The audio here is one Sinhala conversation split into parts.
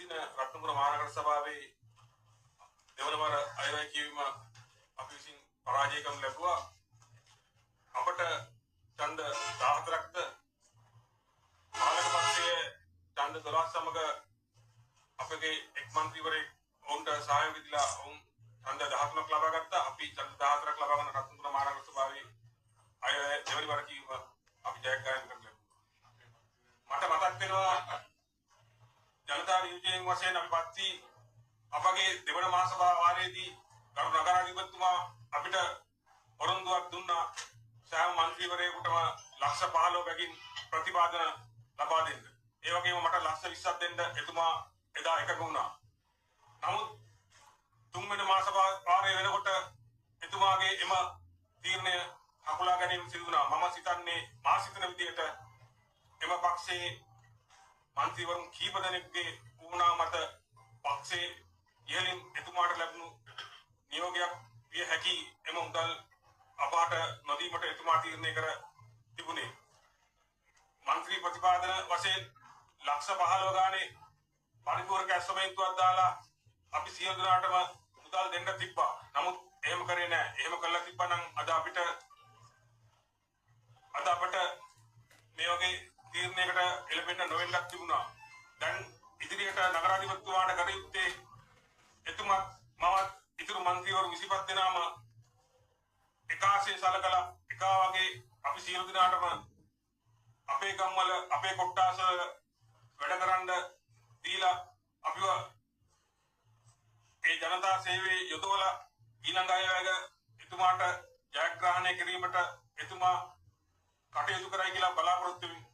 දින රත්නපුර මහනගර සභාවේ දෙවන වර අයවැය කියවීම අපි විසින් පරාජය කරනු ලැබුවා. අපට ඡන්ද 14ක්ද පාලක පක්ෂයේ ඡන්ද 12 සමග අපගේ එක් මන්ත්‍රීවරයෙක් ඔවුන්ට සහයෝගය දීලා ඔවුන් ඡන්ද 13ක් ලබා ගත්තා. අපි ඡන්ද 14ක් ලබා ගන්න රත්නපුර මහනගර සභාවේ අයවැය දෙවන වර කියවීම අපි ජයග්‍රහණය කරගන්නවා. මට මතක් වෙනවා ජනතා නියෝජනයෙන් වශයෙන් අපි පත්ති අපගේ දෙවන මහසභා වාරයේදී ගරු නගරාධිපතිතුමා අපිට පොරොන්දුවක් දුන්නා සෑම මන්ත්‍රීවරයෙකුටම ලක්ෂ 15 බැගින් ප්‍රතිපාදන ලබා දෙන්න. ඒ වගේම මට ලක්ෂ 20ක් දෙන්න එතුමා එදා එකඟ වුණා. නමුත් තුන්වෙනි මහසභා වාරය වෙනකොට එතුමාගේ එම තීරණය අකුලා ගැනීම සිදු වුණා. මම සිතන්නේ මා සිතන විදිහට එම පක්ෂයේ මන්ත්‍රීවරුන් කීප දෙනෙකුගේ වුණා මත පක්ෂයේ ඉහළින් එතුමාට ලැබුණු නියෝගයක් විය හැකි එම මුදල් අපාට නොදීමට එතුමා තීරණය කර තිබුණේ. මන්ත්‍රී ප්‍රතිපාදන වශයෙන් ලක්ෂ 15 ගානේ පරිපූර්ණක ඇස්තමේන්තුවක් දාලා අපි සියලු දෙනාටම මුදල් දෙන්න තිබ්බා. නමුත් එහෙම කරේ නැහැ. එහෙම කළා තිබ්බනම් අද අපට මේ වගේ තීරණයකට එළඹෙන්න නොවෙන්නක් තිබුණා. දැන් ඉදිරියට නගරාධිපතිතුමාට කර යුත්තේ එතුමා මම ඉතුරු මන්ත්‍රීවරු 25 දෙනාම එකාසේ සලකලා එකා වගේ අපි සියලු දෙනාටම අපේ ගම්වල අපේ කොට්ටාස වැඩ කරන්න දීලා අපිව ඒ ජනතා සේවයේ යොදවලා ඊළඟ අයවැය එතුමාට ජයග්‍රහණය කිරීමට එතුමා කටයුතු කරයි කියලා බලාපොරොත්තු වෙමි.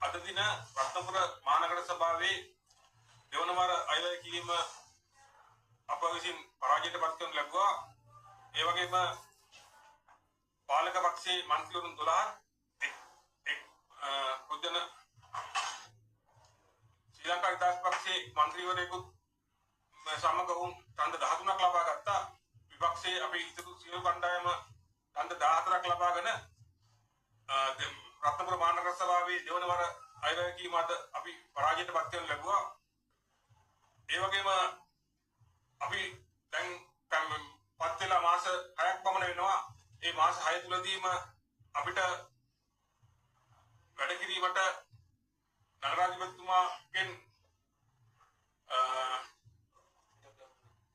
අද දින රත්නපුර මහනගර සභාවේ දෙවන වර අයවැය කිරීම අප විසින් පරාජයට පත් කරනු ලැබුවා. ඒ වගේම පාලක පක්ෂයේ මන්ත්‍රීවරුන් 12 පුදන ශ්‍රී ලංකා විකාශ පක්ෂයේ මන්ත්‍රීවරයෙකුත් සමග වුන් ඡන්ද 13ක් ලබා ගත්තා. විපක්ෂයේ අපි ඉතුරු සියලු කණ්ඩායම ඡන්ද 14ක් ලබාගෙන රත්නපුර මහනගර සභාවේ දෙවන වර අයවැය කිරීම අද අපි පරාජයට පත් කරනු ලැබුවා. ඒ වගේම අපි දැන් පත් වෙලා මාස 6ක් පමණ වෙනවා. ඒ මාස 6 තුලදීම අපිට වැඩ කිරීමට නගරාධිපතිතුමාගෙන්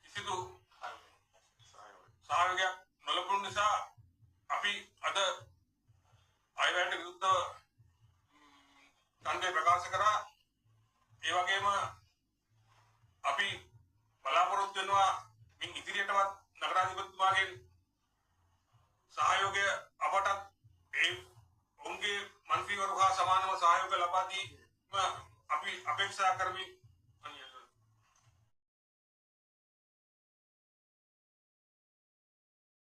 කිසිදු සහයෝගයක් නොලැබුණු නිසා අපි අද අයවැයට විරුද්ධව ඡන්දය ප්‍රකාශ කරා. ඒ වගේම අපි බලාපොරොත්තු වෙනවා මින් ඉදිරියටවත් නගරාධිපතිතුමාගෙන් සහයෝගය අපට ඒ ඔවුන්ගේ මන්ත්‍රීවරු හා සමානව සහයෝගය ලබා දීම අපි අපේක්ෂා කරමින්